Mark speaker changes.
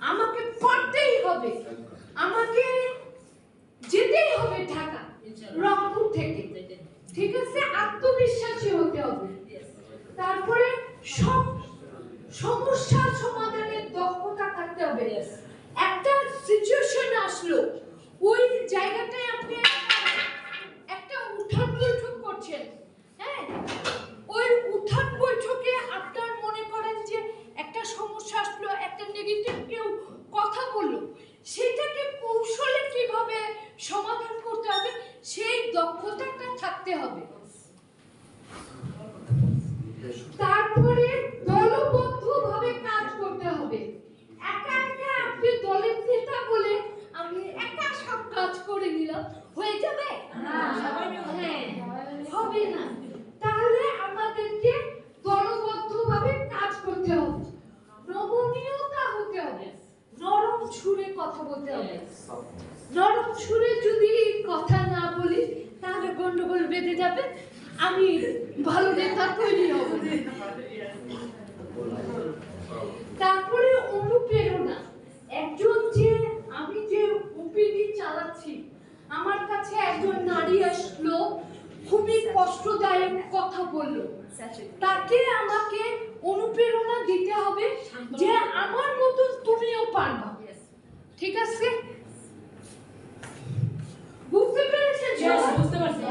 Speaker 1: আমাকে পড়তেই হবে, আমাকে যেতেই হবে ঢাকা রংপুর থেকে, ঠিক আছে? আত্মবিশ্বাসী হতে হবে। তারপরে সব সমস্যার সমাধানের দক্ষতা থাকতে হবে। একটা সিচুয়েশন আসলো, ওই জায়গাটায় আপনি একটা উঠান বৈঠক করছেন, হ্যাঁ, ওই উঠান বৈঠকে আপনার মনে করেন যে একটা সমস্যা আসলো, একটা নেগেটিভ কেউ কথা বললো, সেটাকে কৌশলে কিভাবে সমাধান করতে হবে সেই দক্ষতাটা থাকতে হবে। তারপরে দলবদ্ধভাবে কাজ করতে হবে। একা একা আপনি দলের নেতা বলে আমি একা সব কাজ করে নিলাম, হয়ে যাবে? হ্যাঁ, হবে না। তাহলে আমাদেরকে দলবদ্ধভাবে কাজ করতে হবে, নমনীয়তা হতে হবে, নরম সুরে কথা বলতে হবে। নরম সুরে যদি কথা না বলি তাহলে গন্ডগোল বেঁধে যাবে, আমি ভালো নেতা তৈরি হব। তারপরে অনুপ্রেরণা। একজন যে আমি যে ওপিডি চালাচ্ছি, আমার কাছে একজন নারী আসলো, খুবই কষ্টদায়ক কথা বললো, তাকে আমাকে অনুপ্রেরণা দিতে হবে যে আমার মতো তুমিও পারবা, ঠিক আছে? বুঝতে পেরেছেন?
Speaker 2: বুঝতে পারছি।